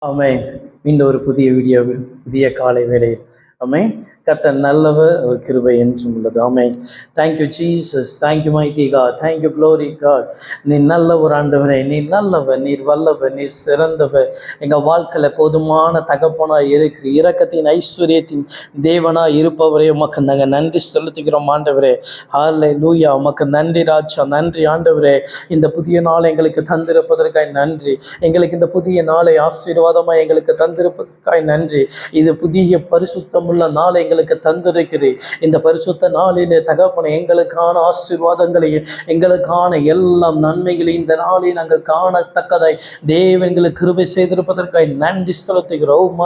ஆமென். மீண்டும் ஒரு புதிய வீடியோவில் புதிய காலை வேளையில் ஆமென். கர்த்தர் நல்லவர், ஒரு கிருபை என்றும் உள்ளது. ஆமென். Thank you Jesus, thank you mighty God, thank you glory God. நீ நல்லவர் ஆண்டவரே, நீ நல்லவர், நீர் வல்லவர், நீர் சிறந்தவர். எங்கள் வாழ்க்கையில் போதுமான தகப்பனாய் இருக்கிற இரக்கத்தின் ஐஸ்வர்யத்தின் தேவனாய் இருப்பவரே உமக்கு நாங்கள் நன்றி செலுத்துகிறோம் ஆண்டவரே. ஹல்லேலூயா, உமக்கு நன்றி ராஜா, நன்றி ஆண்டவரே. இந்த புதிய நாளை எங்களுக்கு தந்திருப்பதற்காய் நன்றி. எங்களுக்கு இந்த புதிய நாளை ஆசீர்வாதமாக எங்களுக்கு தந்திருப்பதற்காய் நன்றி. இது புதிய பரிசுத்தமுள்ள நாளை எங்களுக்கு தந்திருக்கிறேன். இந்த பரிசுத்த நாளிலே தகப்பனை எங்களுக்கான ஆசீர்வாதங்களையும் எங்களுக்கான எல்லாம் நன்மைகளையும் இந்த நாளை நாங்கள் காணத்தக்கதாய் தேவன்களுக்கு கிருபை செய்திருப்பதற்காய் நன்றி செலுத்துகிறோம்.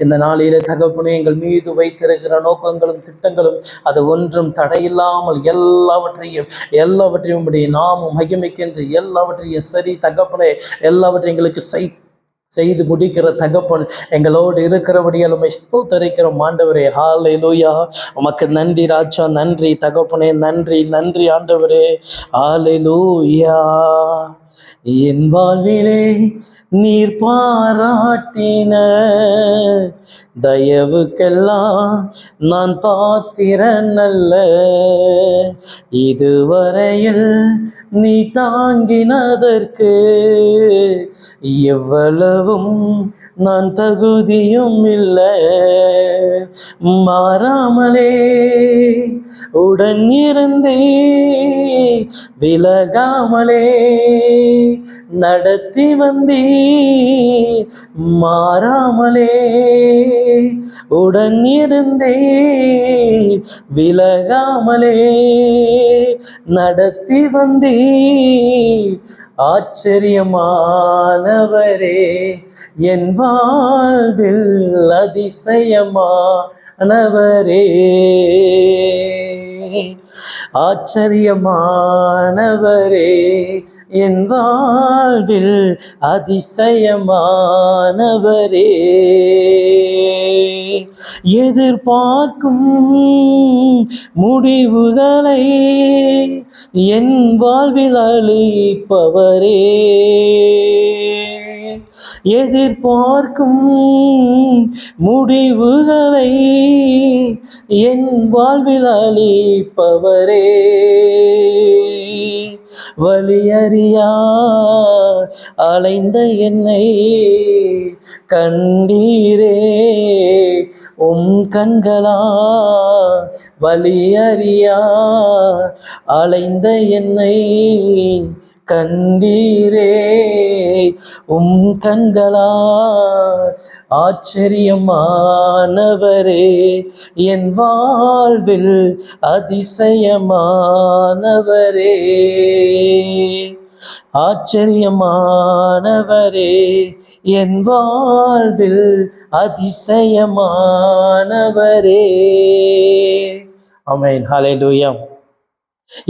இந்த நாளிலே தகப்பனே எங்கள் மீது வைத்திருக்கிற நோக்கங்களும் திட்டங்களும் அது ஒன்றும் தடையில்லாமல் எல்லாவற்றையும் உடைய நாமும் மகிமைக்கென்று எல்லாவற்றையும் சரி தகப்பனே எல்லாவற்றையும் எங்களுக்கு செய்து முடிக்கிற தகப்பன் எங்களோடு இருக்கிறபடியால் உம்மை ஸ்தோத்திரிக்கிறோம் ஆண்டவரே. ஹல்லேலூயா, உமக்கு நன்றி ராஜா, நன்றி தகப்பனே, நன்றி நன்றி ஆண்டவரே. ஹல்லேலூயா. என் வாழ்விலே நீர் பாராட்டின தயவுக்கெல்லாம் நான் பாத்திரன் அல்ல. இதுவரையில் நீ தாங்கினதற்கு எவ்வளவும் நான் தகுதியும் இல்லை. மாறாமலே உடன் இருந்தே விலகாமலே நடத்தி வந்தே மாறாமலே உடன் இருந்தே விலகாமலே நடத்தி வந்தே ஆச்சரியமானவரே என் வாழ்வில் அதிசயமானவரே. ஆச்சரியமானவரே என் வாழ்வில் அதிசயமானவரே. எதிர்பார்க்கும் முடிவுகளை என் வாழ்வில் அளிப்பவரே. எதிர்பார்க்கும் முடிவுகளை என் வாழ்வில் அளிப்பவரே. வலியறியா அலைந்த என்னை கண்டீரே உம் கண்களா. வலியறியா அலைந்த என்னை கண்டீரே உம் கண்களா. ஆச்சரியமானவரே என் வாழ்வில் அதிசயமானவரே. ஆச்சரியமானவரே என் வாழ்வில் அதிசயமானவரே. ஆமென். ஹல்லேலூயா.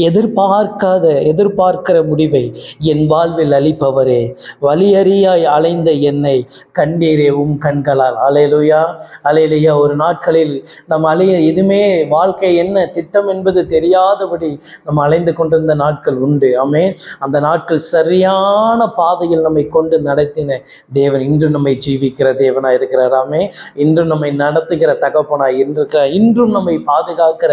எதிர்பார்க்கிற முடிவை என் வாழ்வில் அளிப்பவரே. வலியறியாய் அலைந்த என்னை கண்டீரே உம் கண்களால். அல்லேலூயா, அல்லேலூயா. ஒரு நாட்களில் நம்ம எதுவுமே வாழ்க்கை என்ன திட்டம் என்பது தெரியாதபடி நம்ம அலைந்து கொண்டிருந்த நாட்கள் உண்டு. ஆமென். அந்த நாட்கள் சரியான பாதையில் நம்மை கொண்டு நடத்தின தேவன் இன்று நம்மை ஜீவிக்கிற தேவனாய் இருக்கிறார். ஆமென். இன்றும் நம்மை நடத்துகிற தகப்பனாய் இருக்கிறார். இன்றும் நம்மை பாதுகாக்கிற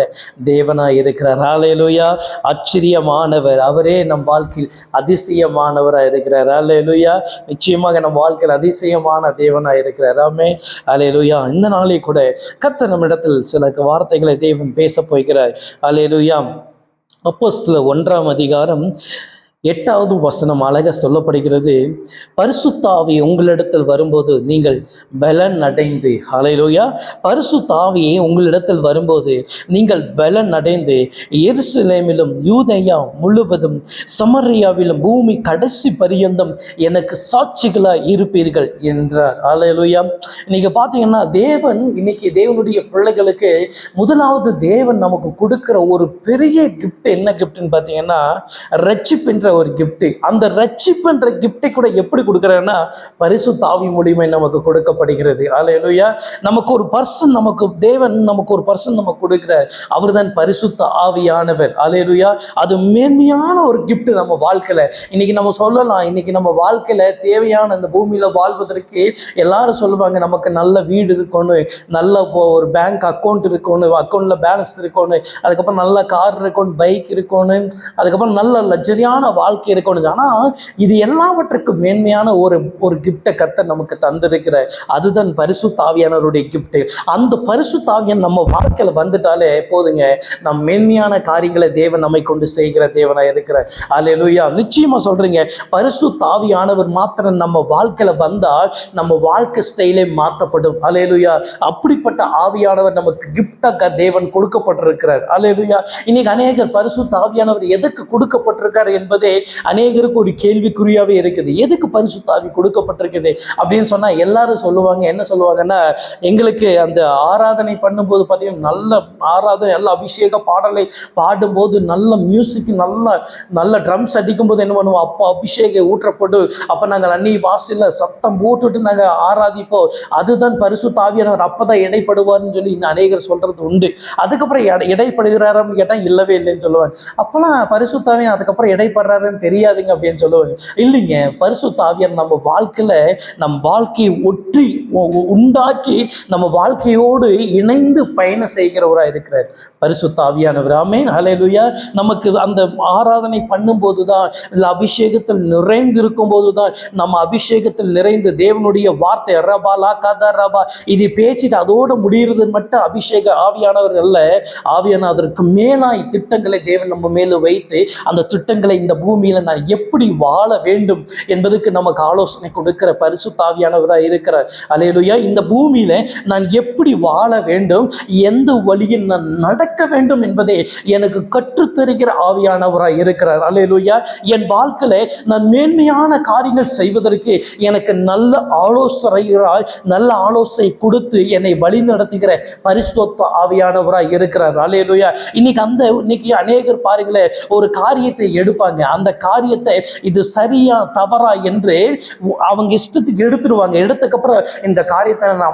தேவனாய் இருக்கிறார். அல்லேலூயா. ஆச்சரியமானவர் அவரே நம் வாழ்க்கையில் அதிசயமானவராக இருக்கிறார். அல்லேலூயா. நிச்சயமாக நம் வாழ்க்கையில் அதிசயமான தேவனாக இருக்கிறார். ஆமென். அல்லேலூயா. இந்த நாளை கூட கர்த்தர் நம்மிடத்தில் சில வார்த்தைகளை தேவன் பேச போகிறார். அல்லேலூயா. அப்போஸ்தலர் 1 8வது வசனம் அழக சொல்லப்படுகிறது. பரிசுத்த ஆவி உங்களிடத்தில் வரும்போது நீங்கள் பலன் அடைந்து. ஹல்லேலூயா. பரிசுத்த ஆவி உங்களிடத்தில் வரும்போது நீங்கள் பலன் அடைந்து எருசலேமிலும் யூதேயா முழுவதும் சமரியாவிலும் பூமி கடைசி பரியந்தம் எனக்கு சாட்சிகளாய் இருப்பீர்கள் என்றார். ஹல்லேலூயா. இன்னைக்கு பார்த்தீங்கன்னா இன்னைக்கு தேவனுடைய பிள்ளைகளுக்கு முதலாவது தேவன் நமக்கு கொடுக்கிற ஒரு பெரிய கிஃப்ட் என்ன கிஃப்ட்னு பார்த்தீங்கன்னா ரட்சிப்பு என்ற ஒரு கிஃப்ட். அந்த ரட்சிப்புன்ற கிஃப்டை கூட எப்படி கொடுக்குறாருன்னா பரிசுத்த ஆவி மூலியமா நமக்கு கொடுக்கப்படுகிறது. அல்லேலூயா. நமக்கு ஒரு பர்சன், நமக்கு தேவன் நமக்கு ஒரு பர்சன் நமக்கு கொடுக்கிறார். அவர்தான் பரிசுத்த ஆவியானவர். அல்லேலூயா. அது மேன்மையான ஒரு கிஃப்ட் நம்ம வாழ்க்கையில. இன்னைக்கு நம்ம சொல்லலாம், இன்னைக்கு நம்ம வாழ்க்கையில தேவையான அந்த பூமியில வாழ்வதற்கு எல்லாரும் சொல்லுவாங்க, நமக்கு நல்ல வீடு இருக்கணும், நல்ல ஒரு பேங்க் அக்கௌண்ட் இருக்கணும், அக்கௌண்ட்ல பேலன்ஸ் இருக்கணும், அதுக்கப்புறம் நல்ல கார் இருக்கணும், பைக் இருக்கணும், அதுக்கப்புறம் நல்ல லக்ஸரியான வாழ்க்கை இருக்கணும். ஆனா இது எல்லாவற்றுக்கும் மேன்மையான ஒரு கிஃப்டை கர்த்தர் நமக்கு தந்திருக்கிறார். அதுதான் பரிசுத்த ஆவியானவருடைய கிஃப்ட். அந்த பரிசுத்த ஆவியான் நம்ம வாழ்க்கையில வந்துட்டாலே போதுங்க, நம் மேன்மையான காரியங்களை தேவன் நம்மை கொண்டு செய்கிற தேவனாய் இருக்கிறார். அல்லேலூயா. நிச்சயமா சொல்றீங்க, பரிசுத்த ஆவியானவர் மாத்திரம் நம்ம வாழ்க்கையில வந்தால் நம்ம வாழ்க்கை ஸ்டைலே மாற்றப்படும். அல்லேலூயா. அப்படிப்பட்ட ஆவியானவர் நமக்கு கிஃப்டாக தேவன் கொடுக்கப்பட்டிருக்கிறார். அல்லேலூயா. இன்னைக்கு அநேகர் பரிசுத்த ஆவியானவர் எதற்கு கொடுக்கப்பட்டிருக்கார் என்பதே அநேகருக்கு ஒரு கேள்விக்குறியாவே இருக்குது. எதுக்கு பரிசுத்த ஆவி கொடுக்கப்பட்டிருக்குது அப்படின்னு சொன்னா எல்லாரும் சொல்லுவாங்க, என்ன சொல்லுவாங்கன்னா, எங்களுக்கு அந்த ஆராதனை பண்ணும்போது பார்த்தீங்கன்னா நல்ல ஆராதனை, நல்ல அபிஷேக பாடலை பாடும்போது நல்ல மியூசிக், நல்ல ட்ரம்ஸ் அடிக்கும் போது என்ன பண்ணுவோம், அப்போ அபிஷேகம் ஊற்றப்பட்டு அப்போ நாங்கள் அன்னி வாசல்ல சத்தம் போட்டுட்டு நாங்கள் ஆராதிப்போம். அதுதான் பரிசுத்த ஆவியானவர் அப்பதான் இடைப்படுவார்னு சொல்லி இன்னும் அநேகர் சொல்றது உண்டு. அதுக்கப்புறம் இடைப்படுகிறாரான்னு கேட்டால் இல்லவே இல்லைன்னு சொல்லுவாங்க. அப்போலாம் பரிசுத்த ஆவியானவர் அதுக்கப்புறம் இடைப்படுறாருன்னு தெரியாதுங்க அப்படின்னு சொல்லுவாங்க. இல்லைங்க, பரிசுத்த ஆவியானவர் நம்ம வாழ்க்கையில நம் வாழ்க்கையை ஒற்றி உண்டாக்கி நம்ம வாழ்க்கையோடு இணைந்து பயணம் செய்கிறவராக இருக்கிறார் பரிசுத்த ஆவியானவர். ஆமென். ஹல்லேலூயா. நமக்கு அந்த ஆராதனை பண்ணும்போது தான், அபிஷேகத்தில் நிறைந்து இருக்கும் போதுதான், நம்ம அபிஷேகத்தில் நிறைந்து தேவனுடைய வார்த்தை ரபா லா கதா ரபா இது பேசிட்டு அதோடு முடிகிறது மட்டும் அபிஷேக ஆவியானவர் அல்ல. ஆவியான அதற்கு மேலாய் திட்டங்களை தேவன் நம்ம மேல வைத்து அந்த திட்டங்களை இந்த பூமியில நான் எப்படி வாழ வேண்டும் என்பதுக்கு நமக்கு ஆலோசனை கொடுக்கிற பரிசுத்த ஆவியானவராக இருக்கிறார். அல்லேலூயா. இந்த பூமியில நான் எப்படி வாழ வேண்டும், எந்த வழியில் நான் நடக்க வேண்டும் என்பதை எனக்கு கற்றுத்தருகிற ஆவியானவராக இருக்கிறார். அல்லேலூயா. என் வாழ்க்கையில நான் மேன்மையான காரியங்கள் செய்வதற்கு எனக்கு நல்ல ஆலோசனைகளால் நல்ல ஆலோசனை கொடுத்து என்னை வழி நடத்துகிற பரிசுத்த ஆவியானவராக இருக்கிறார். அல்லேலூயா. இன்னைக்கு அநேகர் பாருங்களேன், ஒரு காரியத்தை எடுப்பாங்க, அந்த காரியத்தை இது சரியா தவறா என்று அவங்க இஷ்டத்துக்கு எடுத்துருவாங்க. எடுத்ததுக்கப்புறம் இந்த காரியத்தை நான்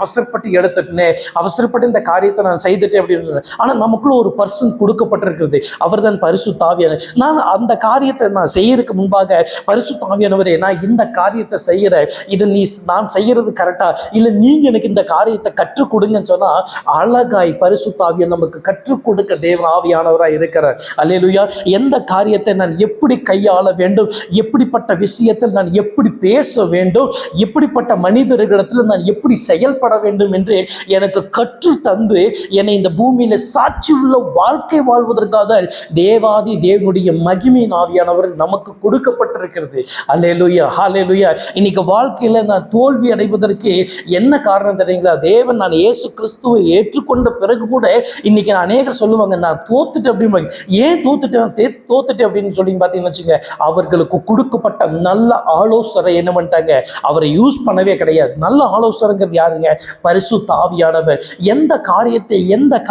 அவசரப்பட்டு இந்த காரியத்தை நான் செய்துட்டேன் அப்படின்னு. ஆனா நமக்குள்ள ஒரு பர்சன் கொடுக்கப்பட்டிருக்கிறது, அவர் தான் பரிசுத்த ஆவியானவர். நான் அந்த காரியத்தை நான் செய்யறதுக்கு முன்பாக பரிசுத்த ஆவியானவரே, நான் இந்த காரியத்தை செய்யறேன், இது நான் செய்யறது கரெக்டா இல்ல, நீங்க எனக்கு இந்த காரியத்தை கற்றுக் கொடுங்கன்னு சொன்னா அழகாய் பரிசுத்த ஆவியானவர் நமக்கு கற்றுக் கொடுக்க தேவ ஆவியானவராக இருக்கிறார். அல்லேலூயா. எந்த காரியத்தை நான் எப்படி கையாள வேண்டும், எப்படிப்பட்ட விஷயத்தில் நான் எப்படி பேச வேண்டும், எப்படிப்பட்ட மனிதர்களிடத்தில் நான் எப்படி செயல்பட வேண்டும் என்று எனக்கு கற்று தந்து என்னை இந்த பூமியில சாட்சி உள்ள வாழ்க்கை வாழ்வதற்காக தேவாதி தேவனுடைய மகிமையின் ஆவியானவர் நமக்கு கொடுக்கப்பட்டிருக்கிறது. அல்லேலூயா. ஹல்லேலூயா. இன்னைக்கு வாழ்க்கையில நான் தோல்வி அடைவதற்கு என்ன காரணம் தெரியுங்களா? தேவன், நான் இயேசு கிறிஸ்துவை ஏற்றுக்கொண்ட பிறகு கூட இன்னைக்கு அநேகர் சொல்லுவாங்க, நான் தோத்துட்டேன் அப்படின்னு. ஏன் தோத்துட்டேன் அப்படின்னு சொல்லி பார்த்தீங்கன்னு வச்சுங்க, அவர்களுக்கு கொடுக்கப்பட்ட நல்ல ஆலோசனை என்ன பண்ணிட்டாங்க, அவரை யூஸ் பண்ணவே கிடையாது. நல்ல ஆலோசனைங்கிறது யாருங்க? பரிசுத்த ஆவியானவர். எந்த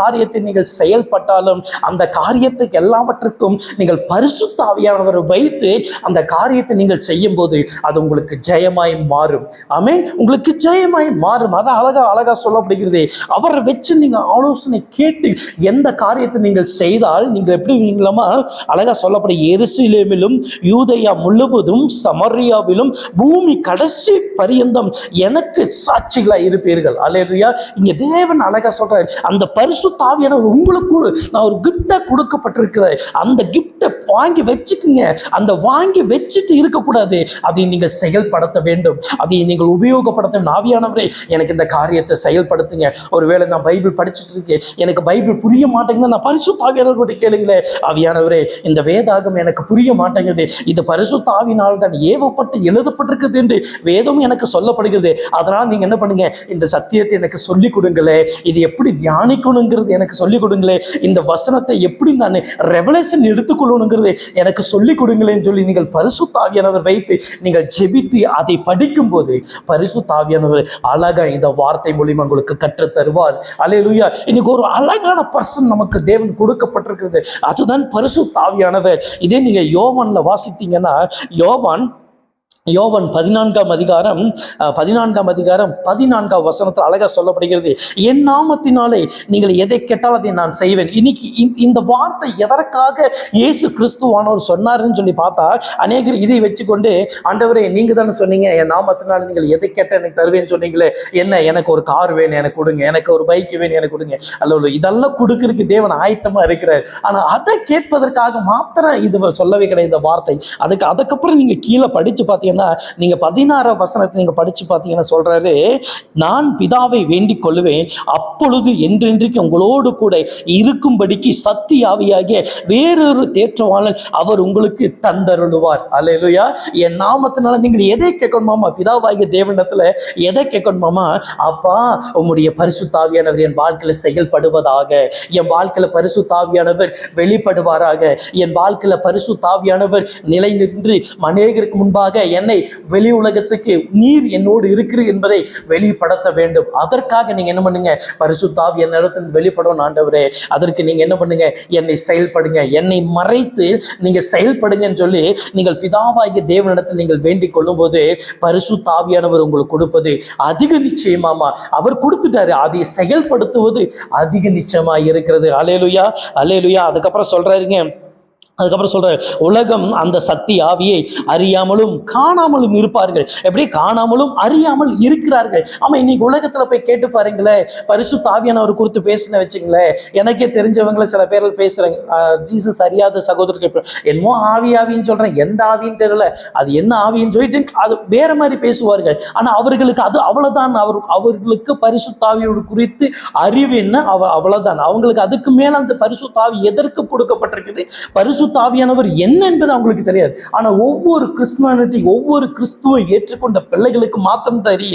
காரியத்தை நீங்கள் செயல்பட்டாலும் அந்த காரியத்துக்கு எல்லாவற்றுக்கும் நீங்கள் பரிசுத்த ஆவியானவரை வைத்து அந்த காரியத்தை நீங்கள் செய்யும் போது அது உங்களுக்கு ஜெயமாய் மாறும். ஆமென். உங்களுக்கு ஜெயமாய் மாறும். அதான் அழகா சொல்லப்படுகிறது. அவரை வச்சு நீங்க ஆலோசனை கேட்டு எந்த காரியத்தை நீங்கள் செய்தால் நீங்கள் எப்படி அழகா சொல்லப்படும், எருசலேமிலும் யூதேயா முழுவதும் சமரியாவிலும் பூமி கடைசி பரியந்தம் எனக்கு சாட்சிகளா இருப்பீர்கள். அல்லேலூயா. இங்க தேவன் அழகா சொல்றாரு, அந்த பரிசுத்த ஆவியானவர் உங்களுக்கு நான் ஒரு கிஃப்டா கொடுக்கப்பட்டிருக்கிறது. அந்த கிஃப்டை வாங்கி வச்சுக்குங்க. அந்த வாங்கி வச்சுட்டு இருக்கக்கூடாது, அதை நீங்கள் செயல்படுத்த வேண்டும், அதை நீங்கள் உபயோகப்படுத்த வேண்டும். ஆவியானவரே, எனக்கு இந்த காரியத்தை செயல்படுத்துங்க. ஒருவேளை நான் பைபிள் படிச்சுட்டு இருக்கேன், எனக்கு பைபிள் புரிய மாட்டேங்குது, நான் பரிசுத்த ஆவியானவர்கிட்ட கேளுங்களேன், ஆவியானவரே இந்த வேதாகம் எனக்கு புரிய மாட்டேங்குது, இது பரிசுத்த ஆவியினால் தான் ஏவப்பட்டு எழுதப்பட்டிருக்குது என்று வேதம் எனக்கு சொல்லப்படுகிறது. அதனால நீங்க என்ன பண்ணுங்க, இந்த சத்தியத்தை எனக்கு சொல்லிக் கொடுங்களே, இது எப்படி தியானிக்கணுங்கிறது எனக்கு சொல்லிக் கொடுங்களே, இந்த வசனத்தை எப்படி நான் ரெவலேஷன் எடுத்துக்கொள்ளணுங்கிறது எனக்கு சொல்லிக் கொடுங்களேன்னு சொல்லி நீங்கள் பரிசுத்த ஆவியானவர் வைத்து நீங்கள் ஜெபித்து அதை படிக்கும் போது பரிசுத்த ஆவியானவர் அழகா இந்த வார்த்தை மூலியமா உங்களுக்கு கற்றுத் தருவார். அல்லேலூயா. இன்னைக்கு ஒரு அழகான பர்சன் நமக்கு தேவன் கொடுக்கப்பட்டிருக்கிறது, அதுதான் பரிசுத்த ஆவியானவர். இதே நீங்க யோவான் யோவான்ல வாசித்தீங்கன்னா யோவான் 14ஆம் அதிகாரம் 14ஆம் வசனத்தில் அழகா சொல்லப்படுகிறது, என் நாமத்தினாலே நீங்கள் எதை கேட்டால் அதை நான் செய்வேன். இன்னைக்கு இந்த வார்த்தை எதற்காக இயேசு கிறிஸ்துவானவர் சொன்னாருன்னு சொல்லி பார்த்தா, அநேகர் இதை வச்சுக்கொண்டு, ஆண்டவரே நீங்க தானே சொன்னீங்க என் நாமத்தினால நீங்கள் எதை கேட்டால் எனக்கு தருவேன்னு சொன்னீங்களே, என்ன எனக்கு ஒரு கார் வேணும் எனக்கு கொடுங்க, எனக்கு ஒரு பைக் வேணும் எனக்கு கொடுங்க. அல்ல, இதெல்லாம் கொடுக்கறதுக்கு தேவன் ஆயத்தமா இருக்கிறார். ஆனா அதை கேட்பதற்காக மாத்திரம் இது சொல்லவே கிடையாது இந்த வார்த்தை. அதுக்கப்புறம் நீங்க கீழே படிச்சு பார்த்தீங்கன்னா, நீங்க 16ஆம் வசனத்தை நீங்க படிச்சு பார்த்தீங்கன்னா சொல்றாரு, நான் பிதாவை வேண்டிக் கொள்ளுவேன், அப்பொழுது என்றென்றைக்கு உங்களோடு கூட இருக்கும்படிக்கு சத்திய ஆவியாகிய வேறொரு தேற்றவாளன் அவர் உங்களுக்கு தந்தருளுவார். அல்லேலூயா. என் நாமத்தினால நீங்கள் எதை கேட்கணுமாமா, பிதாவாகிய தேவனிடத்துல எதை கேட்கணுமாமா, அப்பா உம்முடைய பரிசுத்த ஆவியானவர் என் வாழ்க்கையில செயல்படுவதாக, என் வாழ்க்கையில பரிசுத்த ஆவியானவர் வெளிப்படுவாராக, என் வாழ்க்கையில பரிசுத்த ஆவியானவர் நிலை நின்று அநேகருக்கு முன்பாக என்னை வெளி உலகத்துக்கு நீர் என்னோடு இருக்கிற என்பதை வெளிப்படுத்த வேண்டும். அதற்காக நீங்க என்ன பண்ணுங்க, பரிசுத்த ஆவி என் இடத்தில் வெளிப்படும் ஆண்டவரே, அதற்கு நீங்க என்ன பண்ணுங்க, என்னை செயல்படுங்க, என்னை மறைத்து நீங்க செயல்படுங்கன்னு சொல்லி நீங்கள் பிதாவாகிய தேவனிடத்தில் நீங்கள் வேண்டிக் கொள்ளும் போது பரிசுத்த ஆவியானவர் உங்களுக்கு கொடுப்பது அதிக நிச்சயமாமா. அவர் கொடுத்துட்டாரு, அதை செயல்படுத்துவது அதிக நிச்சயமா இருக்கிறது. அல்லேலூயா, அல்லேலூயா. அதுக்கப்புறம் சொல்ற உலகம் அந்த சத்திய ஆவியை அறியாமலும் காணாமலும் இருப்பார்கள். எப்படி காணாமலும் அறியாமல் இருக்கிறார்கள். ஆமா, இன்னைக்கு உலகத்துல போய் கேட்டு பாருங்களேன், பரிசுத்த ஆவியானவர் குறித்து பேசின வச்சுங்களேன், எனக்கே தெரிஞ்சவங்கள சில பேர்கள் பேசுறாங்க, ஜீசஸ் அறியாத சகோதரர்கள் என்னமோ ஆவின்னு சொல்றேன், எந்த ஆவின்னு தெரியல, அது என்ன ஆவின்னு சொல்லிட்டு அது வேற மாதிரி பேசுவார்கள். ஆனா அவர்களுக்கு அது அவ்வளவுதான், அவர்களுக்கு பரிசுத்த ஆவியோடு குறித்து அறிவு என்ன அவ்வளவுதான். அவங்களுக்கு அதுக்கு மேல அந்த பரிசுத்த ஆவி எதற்கு கொடுக்கப்பட்டிருக்குது, பரிசுத்த ஆவியானவர் என்ன என்பது அவங்களுக்கு தெரியாது. ஆனா ஒவ்வொரு கிறிஸ்டியானிட்டி, ஒவ்வொரு கிறிஸ்துவை ஏற்றுக்கொண்ட பிள்ளைகளுக்கு மாத்திரம் தெரிய,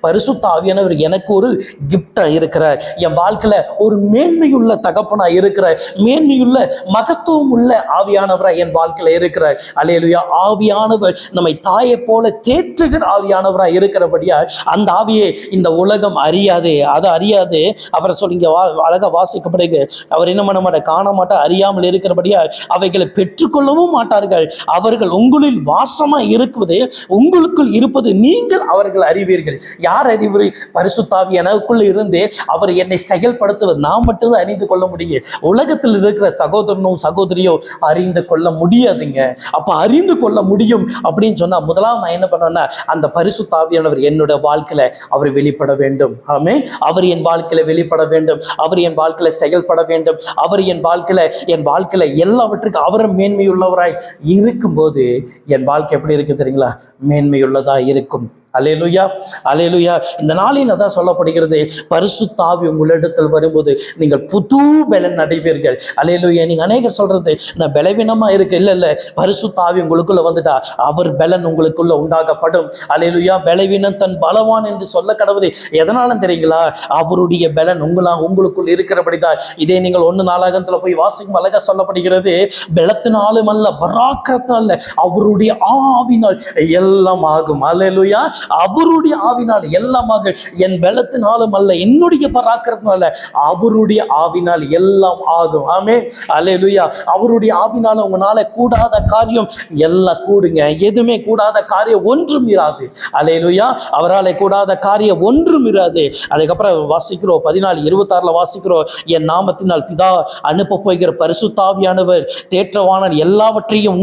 பரிசுத்த ஆவியானவர் எனக்கு ஒரு கிஃப்டா இருக்கிறார், என் வாழ்க்கையில ஒரு மேன்மையுள்ள தகப்பனா இருக்கிறார், மேன்மையுள்ள மகத்துவம் உள்ள ஆவியானவரா என் வாழ்க்கையில இருக்கிறார். அல்லேலூயா. ஆவியானவர் நம்மை தாயை போல தேற்றுகிற ஆவியானவரா இருக்கிறபடியா அந்த ஆவியை இந்த உலகம் அறியாது, அதை அறியாது. அப்புறம் சொல்லிங்க அழகா வாசிக்கப்படுங்க, அவர் என்ன பண்ண மாட்டார், காண மாட்டார், அறியாமல் இருக்கிறபடியா அவைகளை பெற்றுக்கொள்ளவும் மாட்டார்கள். அவர்கள் உங்களில் வாசமா இருக்குவது, உங்களுக்குள் இருப்பது நீங்கள் அவர்கள் அறிவீர்கள். யார் அறிவு? பரிசுத்த ஆவி எனக்குள்ள இருந்து அவர் என்னை செயல்படுத்துவது நான் மட்டும்தான் அறிந்து கொள்ள முடியும். உலகத்தில் இருக்கிற சகோதரனோ சகோதரியோ அறிந்து கொள்ள முடியாதுங்க. அப்ப அறிந்து கொள்ள முடியும் அப்படின்னு சொன்னா முதலாவது நான் என்ன பண்ணேன்னா, அந்த பரிசுத்த ஆவியானவர் என்னோட வாழ்க்கையில அவர் வெளிப்பட வேண்டும். ஆமென். அவர் என் வாழ்க்கையில வெளிப்பட வேண்டும், அவர் என் வாழ்க்கையில செயல்பட வேண்டும், அவர் என் வாழ்க்கையில எல்லாவற்றுக்கும் அவர் மேன்மையுள்ளவராய் இருக்கும்போது என் வாழ்க்கை எப்படி இருக்கு தெரியுங்களா, மேன்மையுள்ளதா இருக்கும். அல்லேலூயா, அல்லேலூயா. இந்த நாளில் அதான் சொல்லப்படுகிறது, பரிசுத்த ஆவி உங்களிடத்தில் வரும்போது நீங்கள் புது பலன் அடைவீர்கள். அல்லேலூயா. நீங்க அநேகர் சொல்றது இந்த பலவீனமா இருக்கு, இல்ல பரிசுத்த ஆவி உங்களுக்குள்ள வந்துட்டா அவர் பலன் உங்களுக்குள்ள உண்டாகப்படும். அல்லேலூயா. பலவீனம் தன் பலவான் என்று சொல்ல கடவுது. எதனாலும் தெரியுங்களா, அவருடைய பலன் உங்களுக்குள் இருக்கிறபடிதான். இதே நீங்கள் 1 நாளாகத்துல போய் வாசிக்கும் அழகா சொல்லப்படுகிறது, பலத்தினாலும் அல்ல பராக்கிரத்தினால அவருடைய ஆவினால் எல்லாம் ஆகும். அல்லேலூயா. அவருடைய ஆவினால் எல்லாமாக, என் பலத்தினாலும் அல்ல என்னுடைய பராக்கிரத்தினால அவருடைய ஆவினால் எல்லாம் ஆகும். ஆமென். அல்லேலூயா. அவருடைய ஆவினால உங்களால கூடாத காரியம் எல்லாம் கூடுங்க. எதுவுமே கூடாத காரியம் ஒன்றும் இராது. அல்லேலூயா. அவரால் கூடாத காரியம் ஒன்றும் இராது. அதுக்கப்புறம் வாசிக்கிறோம் 14:26 வாசிக்கிறோம், என் நாமத்தினால் பிதா அனுப்ப போகிற பரிசுத்த ஆவியானவர் தேற்றவாளன் எல்லாவற்றையும்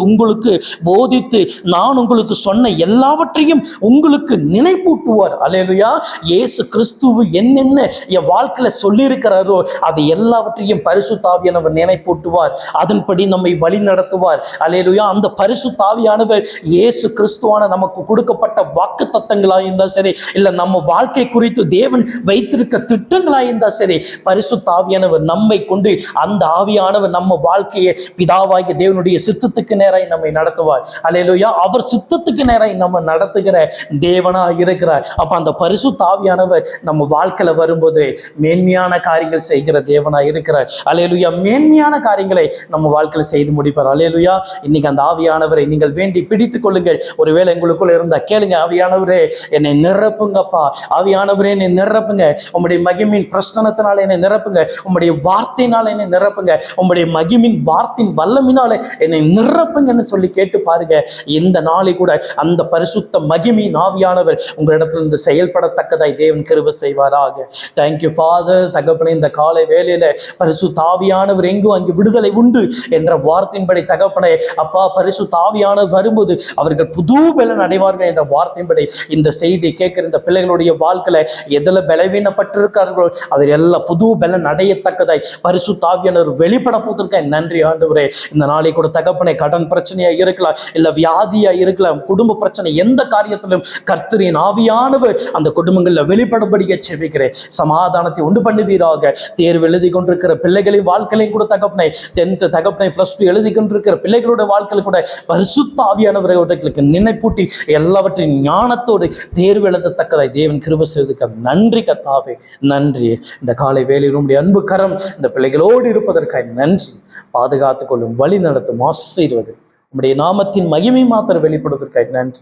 உங்களுக்கு போதித்து நான் உங்களுக்கு சொன்ன எல்லாவற்றையும் உங்களுக்கு நினைப்பூட்டுவார். அல்லேலூயா. இயேசு கிறிஸ்துவு என்னென்ன என் வாழ்க்கையில சொல்லி இருக்கிறாரோ அது எல்லாவற்றையும் பரிசுத்த ஆவியானவர் நினைப்பூட்டுவார், அதன்படி நம்மை வழி நடத்துவார். அல்லேலூயா. அந்த பரிசுத்த ஆவியானவர் இயேசு கிறிஸ்துவான நமக்கு கொடுக்கப்பட்ட வாக்கு தத்தங்களா இருந்தா சரி, இல்ல நம்ம வாழ்க்கை குறித்து தேவன் வைத்திருக்க திட்டங்களா இருந்தா சரி, பரிசுத்த ஆவியானவர் நம்மை கொண்டு அந்த ஆவியானவர் நம்ம வாழ்க்கையை பிதாவாகிய தேவனுடைய சித்தத்துக்கு நேராய் நம்மை நடத்துவார். அல்லேலூயா. அவர் சித்தத்துக்கு நேராய் நம்ம நடத்துகிற தேவனா இருக்கிறார். அப்ப அந்த பரிசுத்த ஆவியானவர் நம்ம வாழ்க்கையில வரும்போது மேன்மையான காரியங்கள் செய்கிற தேவனா இருக்கிறார். அல்லேலூயா. மேன்மையான காரியங்களை நம்ம வாழ்க்கையில செய்து முடிப்பார். அல்லேலூயா. இன்னைக்கு அந்த ஆவியானவரை நீங்கள் வேண்டி பிடித்துக் கொள்ளுங்கள். ஒருவேளை உங்களுக்குள்ள இருந்தா கேளுங்க, ஆவியானவரே என்னை நிரப்புங்கப்பா, ஆவியானவரே என்னை நிரப்புங்க, உம்முடைய மகிமின் பிரசன்னத்தினால என்னை நிரப்புங்க, உம்முடைய வார்த்தையினால என்னை நிரப்புங்க, உம்முடைய மகிமின் வார்த்தையின் வல்லமினால என்னை நிரப்புங்கன்னு சொல்லி கேட்டு பாருங்க. இந்த நாளை கூட அந்த பரிசுத்த மகிமின் ஆவியானவர் உங்க இடத்துல இருந்து செயல்படத்தக்கதாய் தேவன் கிருபை செய்வாராக. Thank you father. தகப்பனே, இந்த காலை வேளையில பரிசுத்த ஆவியானவர் எங்கும் அங்கு விடுதலை உண்டு என்ற வார்த்தையின்படி தகப்பனே அப்பா, பரிசுத்த ஆவியானவர் வரும்போது அவர்கள் புது பலன் அடைவார்கள் என்ற வார்த்தையின்படி இந்த செய்தி கேட்கிற இந்த பிள்ளைகளுடைய வாழ்க்கையில எதுல பலவீனப்பட்டிருக்கார்களோ அதில் எல்லாம் புது பலன் அடையத்தக்கதாய் பரிசுத்த ஆவியானவர் வெளிப்பட போவதற்காக நன்றி ஆண்டவரே. இந்த நாளை கூட தகப்பனே, கடன் பிரச்சனையா இருக்கலாம், இல்ல வியாதியா இருக்கலாம், குடும்ப பிரச்சனை, எந்த காரியத்திலும் கர்த்தரின் ஆவியானவர் அந்த குடும்பங்களில் வெளிப்படும்படிய செபிக்கிறேன். சமாதானத்தை உண்டு பண்ணுவீராக. தேர்வு எழுதி கொண்டிருக்கிற பிள்ளைகளின் வாழ்க்கையிலையும் கூட தகப்பனை, 10th தகப்பனை +2 எழுதி கொண்டிருக்கிற பிள்ளைகளோட வாழ்க்கையில கூட பரிசுத்த ஆவியானவர்களுக்கு நினைப்பூட்டி எல்லாவற்றையும் ஞானத்தோடு தேர்வு எழுதத்தக்கதாய் தேவன் கிருபை செய்வதற்கு நன்றி கர்த்தாவே, நன்றி. இந்த காலை வேளையில் உம்முடைய அன்பு கரம் இந்த பிள்ளைகளோடு இருப்பதற்காக நன்றி. பாதுகாத்துக் கொள்ளும், வழி நடத்தும், ஆசீர்வதி. உம்முடைய நாமத்தின் மகிமை மாத்திரம் வெளிப்படுவதற்காக நன்றி.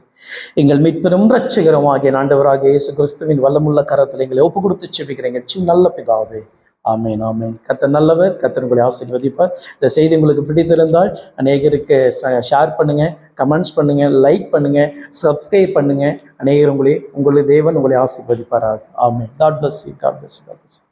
எங்கள் மீட்பெரும் இரட்சகருமாகிய ஆண்டவராகிய இயேசு கிறிஸ்துவின் வல்லமுள்ள கரத்தில் எங்களை ஒப்பு கொடுத்து செபிக்கிறேன் நல்ல பிதாவே. ஆமேன், ஆமேன். கர்த்தர் நல்லவர். கர்த்தர் உங்களை ஆசீர்வதிப்பார். இந்த செய்தி உங்களுக்கு பிடித்திருந்தால் அநேகருக்கு ஷேர் பண்ணுங்க, கமெண்ட்ஸ் பண்ணுங்க, லைக் பண்ணுங்க, சப்ஸ்கிரைப் பண்ணுங்க. அநேகர் உங்களுடைய தேவன் உங்களை ஆசீர்வதிப்பாராக. ஆமேன். God bless you. God bless you.